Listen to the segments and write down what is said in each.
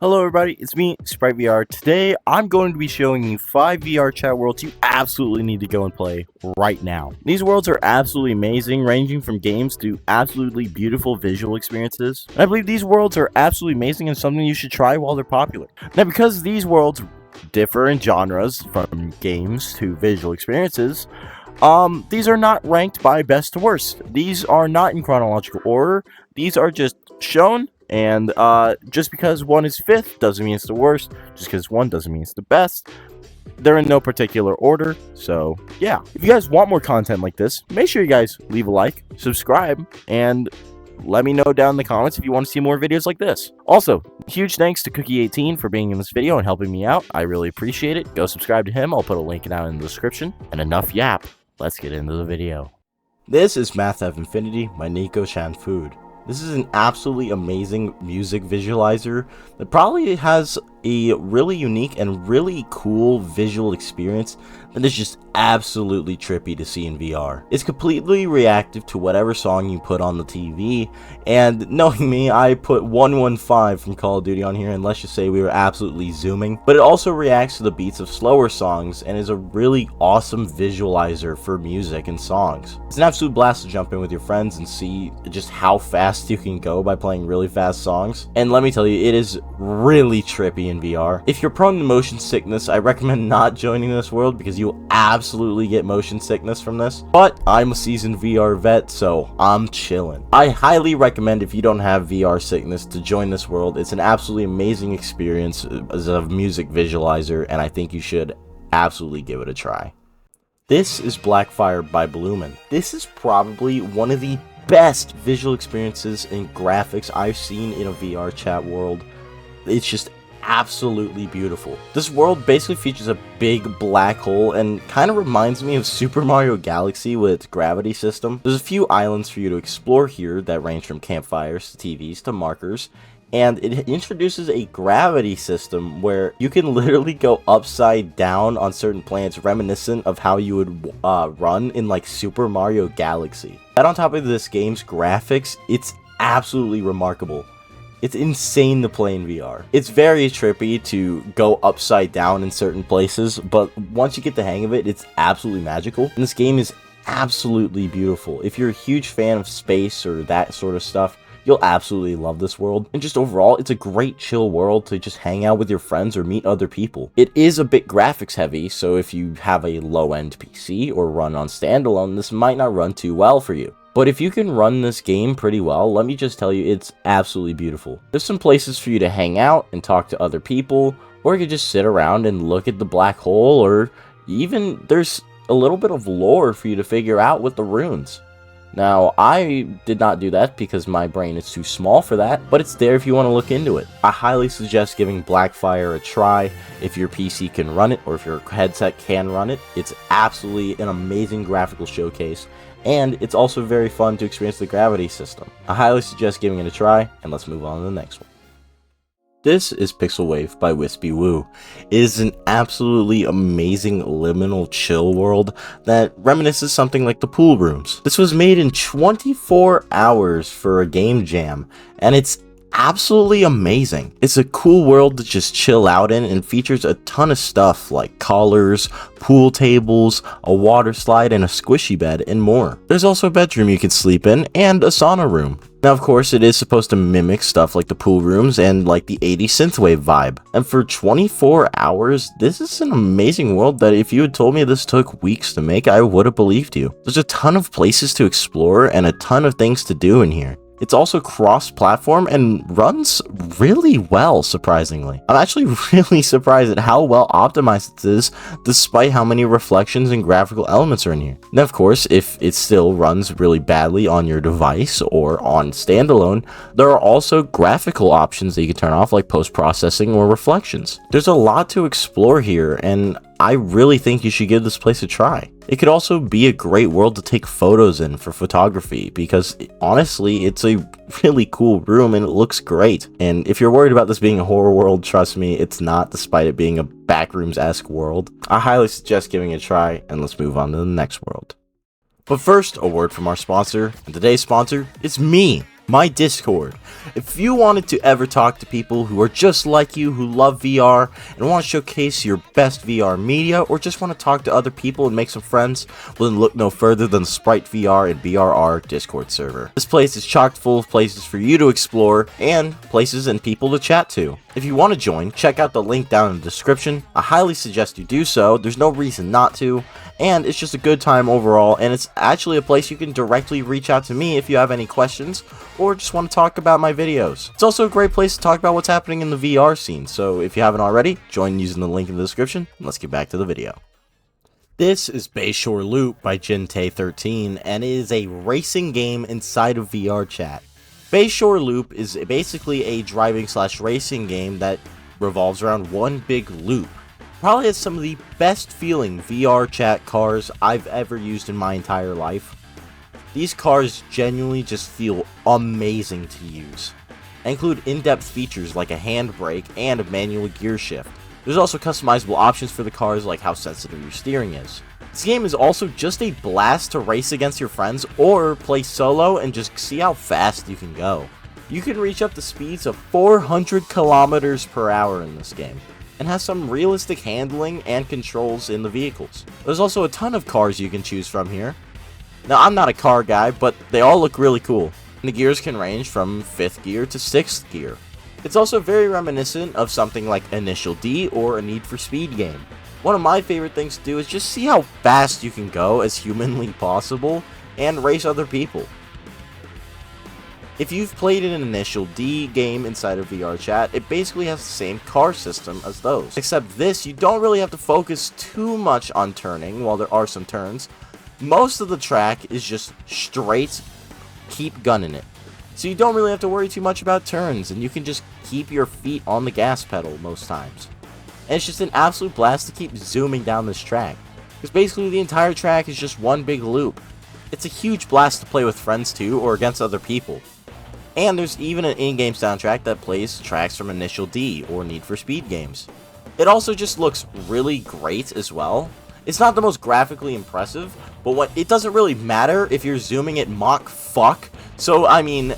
Hello everybody, it's me, SpriteVR. Today, I'm going to be showing you 5 VR chat worlds you absolutely need to go and play right now. These worlds are absolutely amazing, ranging from games to absolutely beautiful visual experiences. And I believe these worlds are absolutely amazing and something you should try while they're popular. Now, because these worlds differ in genres, from games to visual experiences, these are not ranked by best to worst. These are not in chronological order. These are just shown. And just because one is 5th doesn't mean it's the worst. Just because one doesn't mean it's the best. They're in no particular order. So yeah, if you guys want more content like this, make sure you guys leave a like, subscribe, and let me know down in the comments if you want to see more videos like this. Also, huge thanks to Cookie18 for being in this video and helping me out. I really appreciate it. Go subscribe to him. I'll put a link down in the description. And enough yap. Let's get into the video. This is MathF Infinity, my Nico-chan food. This is an absolutely amazing music visualizer that probably has a really unique and really cool visual experience that is just absolutely trippy to see in VR. It's completely reactive to whatever song you put on the TV, and knowing me, I put 115 from Call of Duty on here, and let's just say we were absolutely zooming. But it also reacts to the beats of slower songs and is a really awesome visualizer for music and songs. It's an absolute blast to jump in with your friends and see just how fast you can go by playing really fast songs. And let me tell you, it is really trippy in VR. If you're prone to motion sickness, I recommend not joining this world because you'll absolutely get motion sickness from this. But I'm a seasoned VR vet, so I'm chilling. I highly recommend, if you don't have VR sickness, to join this world. It's an absolutely amazing experience as a music visualizer, and I think you should absolutely give it a try. This is Blackfire by Blumen. This is probably one of the best visual experiences and graphics I've seen in a VR chat world. It's just absolutely beautiful. This world basically features a big black hole and kind of reminds me of Super Mario Galaxy with its gravity system. There's a few islands for you to explore here that range from campfires to TVs to markers, and it introduces a gravity system where you can literally go upside down on certain planets, reminiscent of how you would run in like Super Mario Galaxy. And on top of this game's graphics, it's absolutely remarkable. It's insane to play in VR. It's very trippy to go upside down in certain places, but once you get the hang of it, it's absolutely magical. And this game is absolutely beautiful. If you're a huge fan of space or that sort of stuff, you'll absolutely love this world. And just overall, it's a great chill world to just hang out with your friends or meet other people. It is a bit graphics heavy, so if you have a low-end PC or run on standalone, this might not run too well for you. But if you can run this game pretty well, let me just tell you, it's absolutely beautiful. There's some places for you to hang out and talk to other people, or you could just sit around and look at the black hole, or even there's a little bit of lore for you to figure out with the runes. Now, I did not do that because my brain is too small for that, but it's there if you want to look into it. I highly suggest giving Blackfire a try if your PC can run it or if your headset can run it. It's absolutely an amazing graphical showcase, and it's also very fun to experience the gravity system. I highly suggest giving it a try, and let's move on to the next one. This is Pixel Wave by Wispy Woo. It is an absolutely amazing liminal chill world that reminisces something like the pool rooms. This was made in 24 hours for a game jam, and it's absolutely amazing. It's a cool world to just chill out in and features a ton of stuff like collars, pool tables, a water slide, and a squishy bed, and more. There's also a bedroom you can sleep in and a sauna room. Now, of course, it is supposed to mimic stuff like the pool rooms and like the 80s synthwave vibe. And for 24 hours, this is an amazing world that if you had told me this took weeks to make, I would have believed you. There's a ton of places to explore and a ton of things to do in here. It's also cross-platform and runs really well, surprisingly. I'm actually really surprised at how well optimized it is, despite how many reflections and graphical elements are in here. Now, of course, if it still runs really badly on your device or on standalone, there are also graphical options that you can turn off, like post-processing or reflections. There's a lot to explore here, and I really think you should give this place a try. It could also be a great world to take photos in for photography because honestly, it's a really cool room and it looks great. And if you're worried about this being a horror world, trust me, it's not, despite it being a Backrooms-esque world. I highly suggest giving it a try, and let's move on to the next world. But first, a word from our sponsor, and today's sponsor is me. my Discord. If you wanted to ever talk to people who are just like you, who love VR, and want to showcase your best VR media, or just want to talk to other people and make some friends, well then look no further than the SpriteVR and VRR Discord server. This place is chock full of places for you to explore, and places and people to chat to. If you want to join, check out the link down in the description. I highly suggest you do so, there's no reason not to, and it's just a good time overall, and it's actually a place you can directly reach out to me if you have any questions, or just want to talk about my videos. It's also a great place to talk about what's happening in the VR scene, so if you haven't already, join using the link in the description, and let's get back to the video. This is Bayshore Loop by Jintay13, and it is a racing game inside of VRChat. Bayshore Loop is basically a driving/racing game that revolves around one big loop. Probably has some of the best feeling VRChat cars I've ever used in my entire life. These cars genuinely just feel amazing to use, and include in-depth features like a handbrake and a manual gear shift. There's also customizable options for the cars like how sensitive your steering is. This game is also just a blast to race against your friends or play solo and just see how fast you can go. You can reach up to speeds of 400 kilometers per hour in this game, and has some realistic handling and controls in the vehicles. There's also a ton of cars you can choose from here. Now, I'm not a car guy, but they all look really cool. And the gears can range from 5th gear to 6th gear. It's also very reminiscent of something like Initial D or a Need for Speed game. One of my favorite things to do is just see how fast you can go as humanly possible and race other people. If you've played an Initial D game inside of VRChat, it basically has the same car system as those. Except this, you don't really have to focus too much on turning, while there are some turns. Most of the track is just straight, keep gunning it. So you don't really have to worry too much about turns, and you can just keep your feet on the gas pedal most times. And it's just an absolute blast to keep zooming down this track, because basically the entire track is just one big loop. It's a huge blast to play with friends too, or against other people. And there's even an in-game soundtrack that plays tracks from Initial D or Need for Speed games. It also just looks really great as well. It's not the most graphically impressive, but it doesn't really matter if you're zooming at Mach fuck. So, I mean,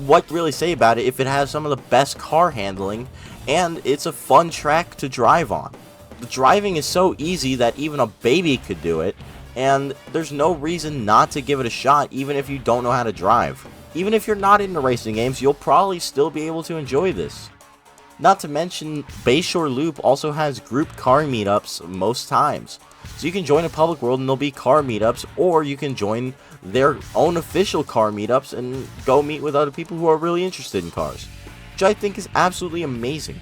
what really say about it if it has some of the best car handling, and it's a fun track to drive on. The driving is so easy that even a baby could do it, and there's no reason not to give it a shot even if you don't know how to drive. Even if you're not into racing games, you'll probably still be able to enjoy this. Not to mention, Bayshore Loop also has group car meetups most times. So you can join a public world and there'll be car meetups, or you can join their own official car meetups and go meet with other people who are really interested in cars, which I think is absolutely amazing.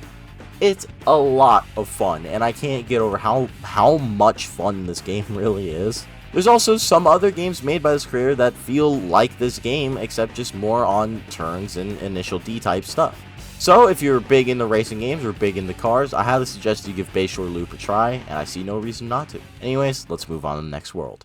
It's a lot of fun, and I can't get over how much fun this game really is. There's also some other games made by this creator that feel like this game, except just more on turns and Initial D type stuff. So if you're big into racing games or big into cars, I highly suggest you give Bayshore Loop a try, and I see no reason not to. Anyways, let's move on to the next world.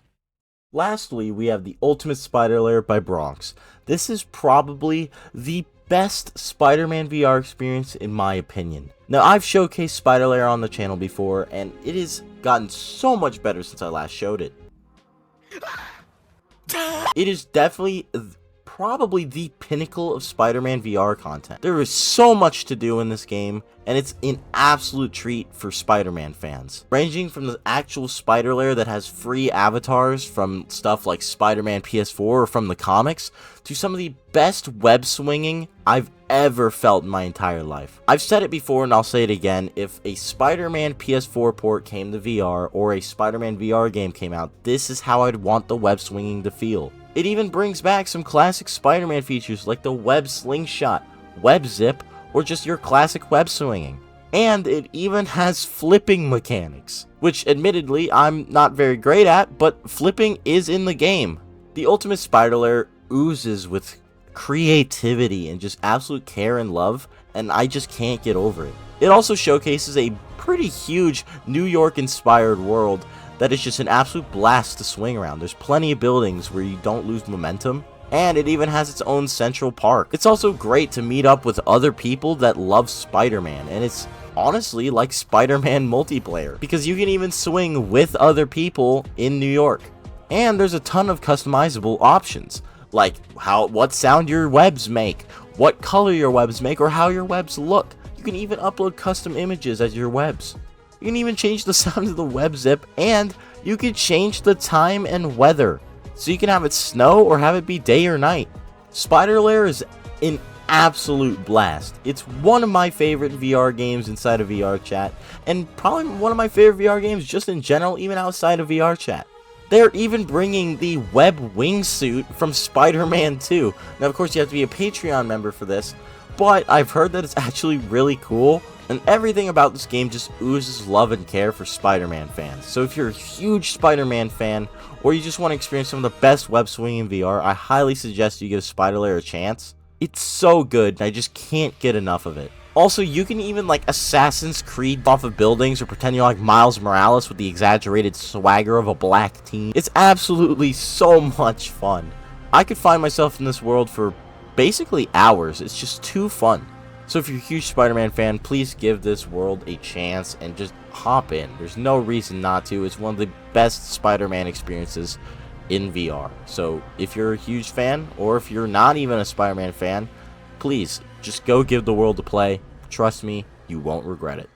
Lastly, we have the Ultimate Spider Lair by Bronx. This is probably the best Spider-Man VR experience in my opinion. Now, I've showcased Spider Lair on the channel before, and it has gotten so much better since I last showed it. It is definitely probably the pinnacle of Spider-Man VR content. There is so much to do in this game, and it's an absolute treat for Spider-Man fans. Ranging from the actual Spider Lair that has free avatars from stuff like Spider-Man PS4 or from the comics, to some of the best web swinging I've ever felt in my entire life. I've said it before and I'll say it again, if a Spider-Man PS4 port came to VR or a Spider-Man VR game came out, this is how I'd want the web swinging to feel. It even brings back some classic Spider-Man features like the web slingshot, web zip, or just your classic web swinging. And it even has flipping mechanics, which admittedly I'm not very great at, but flipping is in the game. The Ultimate Spider Lair oozes with creativity and just absolute care and love, and I just can't get over it. It also showcases a pretty huge New York inspired world that is just an absolute blast to swing around. There's plenty of buildings where you don't lose momentum, and it even has its own central park. It's also great to meet up with other people that love Spider-Man, and it's honestly like Spider-Man multiplayer, because you can even swing with other people in New York. And there's a ton of customizable options, like what sound your webs make, what color your webs make, or how your webs look. You can even upload custom images as your webs. You can even change the sound of the web zip, and you can change the time and weather. So you can have it snow or have it be day or night. Spider Lair is an absolute blast. It's one of my favorite VR games inside of VRChat, and probably one of my favorite VR games just in general, even outside of VRChat. They're even bringing the web wingsuit from Spider-Man 2. Now, of course, you have to be a Patreon member for this, but I've heard that it's actually really cool, and everything about this game just oozes love and care for Spider-Man fans. So if you're a huge Spider-Man fan, or you just want to experience some of the best web swinging in VR, I highly suggest you give Spider Lair a chance. It's so good, and I just can't get enough of it. Also, you can even like Assassin's Creed off of buildings or pretend you're like Miles Morales with the exaggerated swagger of a black teen. It's absolutely so much fun. I could find myself in this world for basically hours. It's just too fun. So if you're a huge Spider-Man fan, please give this world a chance and just hop in. There's no reason not to. It's one of the best Spider-Man experiences in VR. So if you're a huge fan, or if you're not even a Spider-Man fan, please just go give the world a play. Trust me, you won't regret it.